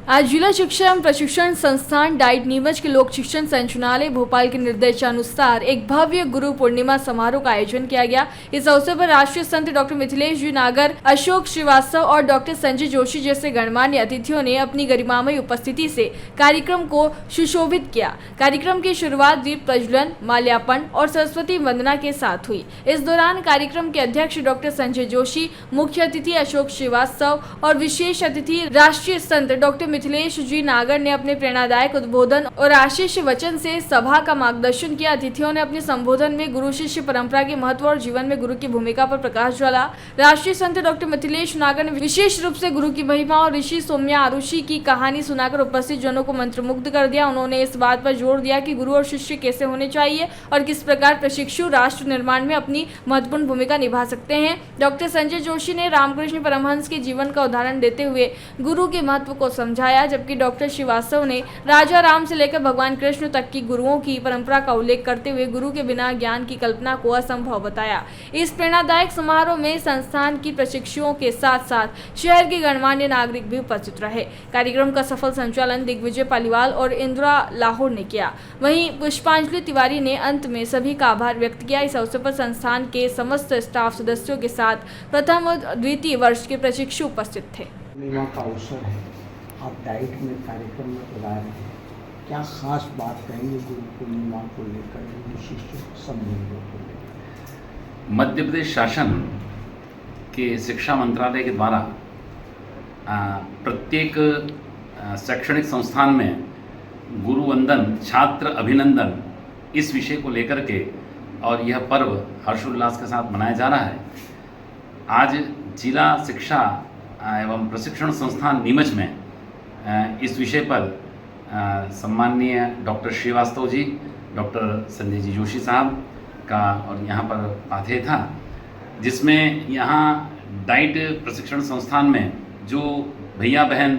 आज जिला शिक्षा एवं प्रशिक्षण संस्थान डाइट नीमच के लोक शिक्षण संचालनालय भोपाल के निर्देशानुसार एक भव्य गुरु पूर्णिमा समारोह का आयोजन किया गया। इस अवसर पर राष्ट्रीय संत डॉक्टर मिथिलेश जी नागर, अशोक श्रीवास्तव और डॉक्टर संजय जोशी जैसे गणमान्य अतिथियों ने अपनी गरिमामयी उपस्थिति से कार्यक्रम को सुशोभित किया। कार्यक्रम की शुरुआत दीप प्रज्वलन, माल्यार्पण और सरस्वती वंदना के साथ हुई। इस दौरान कार्यक्रम के अध्यक्ष डॉक्टर संजय जोशी, मुख्य अतिथि अशोक श्रीवास्तव और विशेष अतिथि राष्ट्रीय संत डॉक्टर मिथिलेश जी नागर ने अपने प्रेरणादायक उद्बोधन और आशीष वचन से सभा का मार्गदर्शन किया। अतिथियों ने अपने संबोधन में गुरु शिष्य परंपरा के महत्व और जीवन में गुरु की भूमिका पर प्रकाश डाला। राष्ट्रीय संत डॉक्टर मिथिलेश नागर ने विशेष रूप से गुरु की महिमा और ऋषि सौम्या आरुषि की कहानी सुनाकर उपस्थित जनों को मंत्रमुग्ध कर दिया। उन्होंने इस बात पर जोर दिया कि गुरु और शिष्य कैसे होने चाहिए और किस प्रकार प्रशिक्षु राष्ट्र निर्माण में अपनी महत्वपूर्ण भूमिका निभा सकते हैं। डॉक्टर संजय जोशी ने रामकृष्ण परमहंस के जीवन का उदाहरण देते हुए गुरु के महत्व को समझाया, जबकि डॉक्टर श्रीवास्तव ने राजा राम से लेकर भगवान कृष्ण तक की गुरुओं की परंपरा का उल्लेख करते हुए गुरु के बिना ज्ञान की कल्पना को असंभव बताया। इस प्रेरणादायक समारोह में संस्थान की प्रशिक्षुओं के साथ साथ शहर के गणमान्य नागरिक भी उपस्थित रहे। कार्यक्रम का सफल संचालन दिग्विजय पालीवाल और इंदिरा लाहौर ने किया। वहीं पुष्पांजलि तिवारी ने अंत में सभी का आभार व्यक्त किया। इस अवसर पर संस्थान के समस्त स्टाफ सदस्यों के साथ प्रथम और द्वितीय वर्ष के प्रशिक्षु उपस्थित थे। पूर्णिमा का अवसर है, आप डाइट में कार्यक्रम में बुला रहे हैं, क्या खास बात कहेंगे गुरु पूर्णिमा को लेकर, शिष्य संबंधों को लेकर? मध्य प्रदेश शासन के शिक्षा मंत्रालय के द्वारा प्रत्येक शैक्षणिक संस्थान में गुरु वंदन, छात्र अभिनंदन इस विषय को लेकर के और यह पर्व हर्षोल्लास के साथ मनाया जा रहा है। आज जिला शिक्षा एवं प्रशिक्षण संस्थान नीमच में इस विषय पर सम्माननीय डॉक्टर श्रीवास्तव जी, डॉक्टर संजय जी जोशी साहब का और यहाँ पर पाठ्य था, जिसमें यहाँ डाइट प्रशिक्षण संस्थान में जो भैया बहन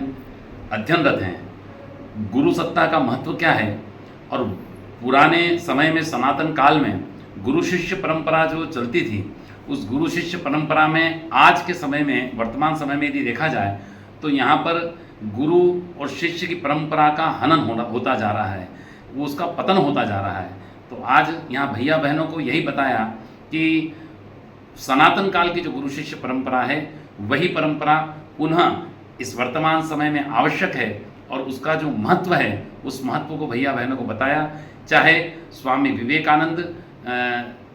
अध्ययनरत हैं, गुरु सत्ता का महत्व क्या है और पुराने समय में सनातन काल में गुरु शिष्य परंपरा जो चलती थी, उस गुरु शिष्य परंपरा में आज के समय में, वर्तमान समय में यदि देखा जाए तो यहाँ पर गुरु और शिष्य की परंपरा का हनन होता जा रहा है, वो उसका पतन होता जा रहा है। तो आज यहाँ भैया बहनों को यही बताया कि सनातन काल की जो गुरु शिष्य परंपरा है, वही परंपरा पुनः इस वर्तमान समय में आवश्यक है और उसका जो महत्व है, उस महत्व को भैया बहनों को बताया। चाहे स्वामी विवेकानंद,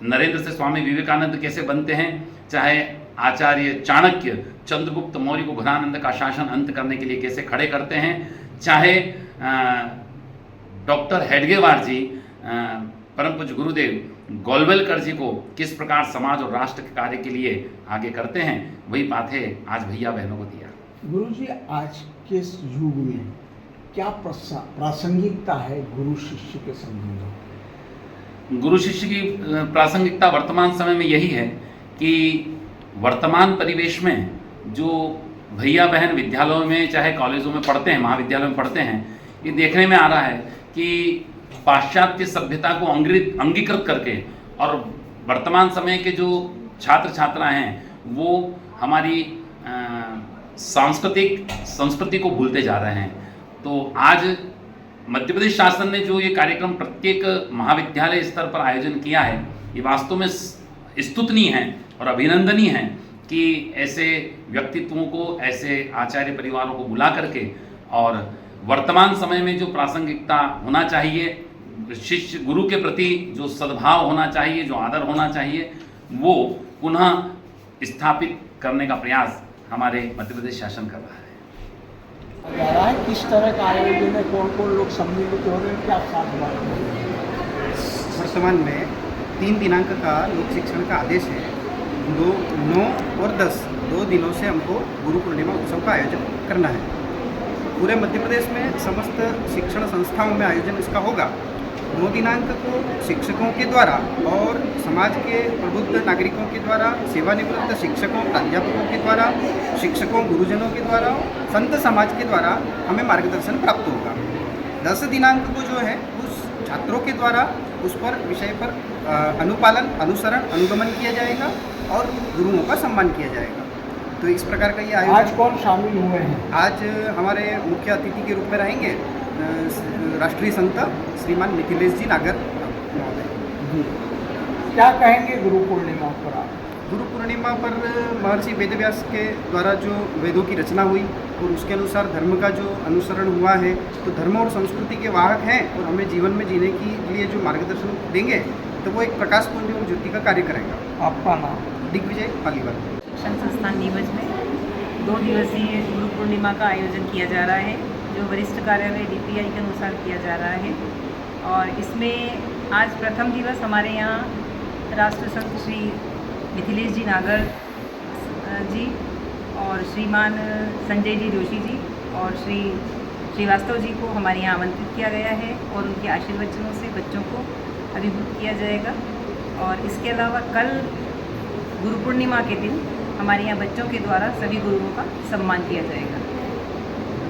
नरेंद्र से स्वामी विवेकानंद कैसे बनते हैं, चाहे आचार्य चाणक्य चंद्रगुप्त मौर्य को घनानंद का शासन अंत करने के लिए कैसे खड़े करते हैं, चाहे डॉक्टर हेडगेवार जी, परम पूज्य गुरुदेव गोलवलकर जी को किस प्रकार समाज और राष्ट्र के कार्य के लिए आगे करते हैं, वही बातें आज भैया बहनों को दिया। गुरु जी, आज के इस युग में क्या प्रासंगिकता है गुरु शिष्य के संबंध? गुरु शिष्य की प्रासंगिकता वर्तमान समय में यही है कि वर्तमान परिवेश में जो भैया बहन विद्यालयों में, चाहे कॉलेजों में पढ़ते हैं, महाविद्यालयों में पढ़ते हैं, ये देखने में आ रहा है कि पाश्चात्य सभ्यता को अंगीकृत करके और वर्तमान समय के जो छात्र छात्राएं हैं वो हमारी सांस्कृतिक संस्कृति को भूलते जा रहे हैं। तो आज मध्य प्रदेश शासन ने जो ये कार्यक्रम प्रत्येक महाविद्यालय स्तर पर आयोजन किया है, ये वास्तव में स्तुतनीय है और अभिनंदनीय है कि ऐसे व्यक्तित्वों को, ऐसे आचार्य परिवारों को बुला करके और वर्तमान समय में जो प्रासंगिकता होना चाहिए, शिष्य गुरु के प्रति जो सद्भाव होना चाहिए, जो आदर होना चाहिए, वो पुनः स्थापित करने का प्रयास हमारे मध्य प्रदेश शासन कर रहा है। किस तरह का आयोजन में कौन कौन लोग सम्मिलित हो रहे हैं, क्या साथ बात? वर्तमान में 3 दिनांक का लोक शिक्षण का आदेश है। 2, 9 और 10 2 दिनों से हमको गुरु पूर्णिमा उत्सव का आयोजन करना है। पूरे मध्य प्रदेश में समस्त शिक्षण संस्थाओं में आयोजन इसका होगा। 9 दिनांक को शिक्षकों के द्वारा और समाज के प्रबुद्ध नागरिकों के द्वारा, सेवानिवृत्त शिक्षकों, प्राध्यापकों के द्वारा, शिक्षकों, गुरुजनों के द्वारा, संत समाज के द्वारा हमें मार्गदर्शन प्राप्त होगा। 10 दिनांक को जो है उस छात्रों के द्वारा उस पर विषय पर अनुपालन, अनुसरण, अनुगमन किया जाएगा और गुरुओं का सम्मान किया जाएगा। तो इस प्रकार का ये आज आयोजन। कौन शामिल हुए हैं? आज हमारे मुख्य अतिथि के रूप में रहेंगे राष्ट्रीय संत श्रीमान मिथिलेश जी नागर महोदय। जी, क्या कहेंगे गुरु पूर्णिमा पर आप? गुरु पूर्णिमा पर महर्षि वेदव्यास के द्वारा जो वेदों की रचना हुई और उसके अनुसार धर्म का जो अनुसरण हुआ है, तो धर्म और संस्कृति के वाहक हैं और हमें जीवन में जीने के लिए जो मार्गदर्शन देंगे, तो वो एक प्रकाश पुंज और ज्योति का कार्य करेगा। आपका नाम? दिग्विजय पालीवाल। शिक्षण संस्थान नीमच में 2 दिवसीय गुरु पूर्णिमा का आयोजन किया जा रहा है, जो वरिष्ठ कार्यालय DPI के अनुसार किया जा रहा है। और इसमें आज प्रथम दिवस हमारे यहाँ राष्ट्र संत श्री मिथिलेश जी नागर जी और श्रीमान संजय जी जोशी जी और श्री श्रीवास्तव जी को हमारे यहाँ आमंत्रित किया गया है और उनके आशीर्वचनों से बच्चों को अभिभूत किया जाएगा। और इसके अलावा कल गुरु पूर्णिमा के दिन हमारे यहाँ बच्चों के द्वारा सभी गुरुओं का सम्मान किया जाएगा।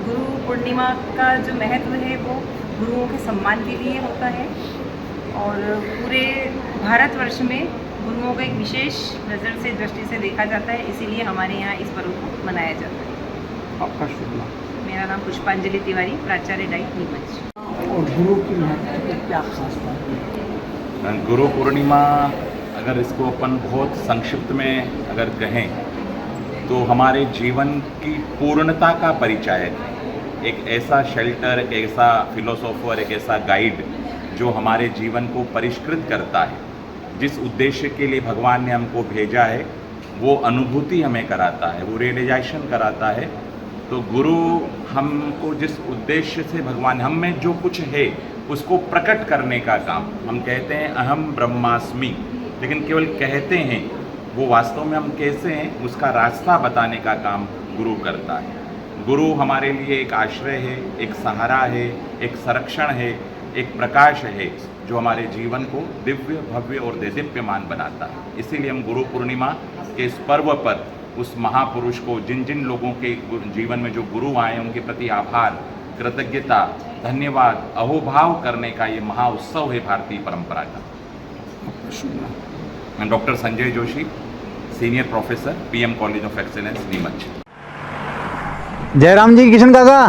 गुरु पूर्णिमा का जो महत्व है वो गुरुओं के सम्मान के लिए होता है और पूरे भारतवर्ष में गुरुओं को एक विशेष नज़र से दृष्टि से देखा जाता है, इसीलिए हमारे यहाँ इस पर्व को मनाया जाता है। आपका शुभ नाम? मेरा नाम पुष्पांजलि तिवारी, प्राचार्य डाइट नीमच। और गुरु की महत्व की क्या खास बात है? गुरु पूर्णिमा अगर इसको अपन बहुत संक्षिप्त में अगर कहें तो हमारे जीवन की पूर्णता का परिचय है। एक ऐसा शेल्टर, एक ऐसा फिलोसोफर, एक ऐसा गाइड जो हमारे जीवन को परिष्कृत करता है। जिस उद्देश्य के लिए भगवान ने हमको भेजा है वो अनुभूति हमें कराता है, वो रियलाइजेशन कराता है। तो गुरु हमको जिस उद्देश्य से भगवान हम में जो कुछ है उसको प्रकट करने का काम, हम कहते हैं अहम ब्रह्मास्मि, लेकिन केवल कहते हैं, वो वास्तव में हम कैसे हैं उसका रास्ता बताने का काम गुरु करता है। गुरु हमारे लिए एक आश्रय है, एक सहारा है, एक संरक्षण है, एक प्रकाश है जो हमारे जीवन को दिव्य, भव्य और देदीप्यमान बनाता है। इसीलिए हम गुरु पूर्णिमा के इस पर्व पर उस महापुरुष को, जिन जिन लोगों के जीवन में जो गुरु आए उनके प्रति आभार, कृतज्ञता, धन्यवाद, अहोभाव करने का ये महाउत्सव है भारतीय परंपरा का। मैं doctor Sanjay Joshi, senior professor, PM college of excellence Neemuch. Jairam ji, Kishan काका,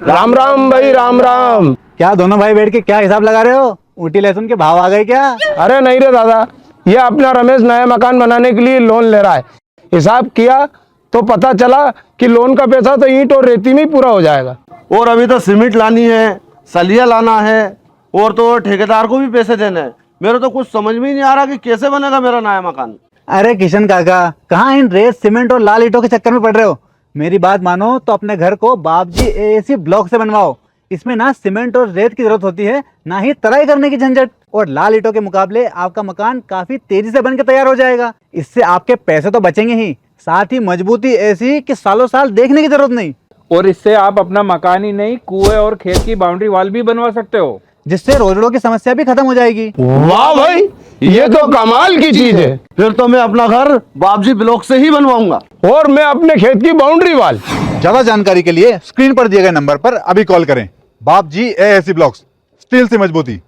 राम राम भाई, राम राम। क्या दोनों भाई बैठ के क्या हिसाब लगा रहे हो? ऊटी लहसुन के भाव आ गए क्या? अरे नहीं रे दादा, ये अपना रमेश नया मकान बनाने के लिए लोन ले रहा है। हिसाब किया तो पता चला कि लोन का पैसा तो ईंट और रेती में ही पूरा हो जाएगा। और अभी तो सीमेंट लानी है, सलिया लाना है और तो ठेकेदार को भी पैसे देने हैं। मेरे तो कुछ समझ में ही नहीं आ रहा कि कैसे बनेगा मेरा नया मकान। अरे किशन काका, कहाँ इन रेत, सीमेंट और लाल ईंटों के चक्कर में पड़ रहे हो? मेरी बात मानो तो अपने घर को बाबजी AAC ब्लॉक से बनवाओ। इसमें ना सीमेंट और रेत की जरूरत होती है, ना ही तराई करने की झंझट। और लाल ईंटों के मुकाबले आपका मकान काफी तेजी से बनकर तैयार हो जाएगा। इससे आपके पैसे तो बचेंगे ही, साथ ही मजबूती ऐसी कि सालों साल देखने की जरूरत नहीं। और इससे आप अपना मकान ही नहीं, कुएं और खेत की बाउंड्री वॉल भी बनवा सकते हो, जिससे रोजड़ों की समस्या भी खत्म हो जाएगी। वाह भाई, ये तो कमाल की चीज है। फिर तो मैं अपना घर बाबजी ब्लॉक से ही बनवाऊंगा और मैं अपने खेत की बाउंड्री वॉल। ज्यादा जानकारी के लिए स्क्रीन पर दिए गए नंबर पर अभी कॉल करें। बाबजी AAC ब्लॉक्स, स्टील से मजबूती।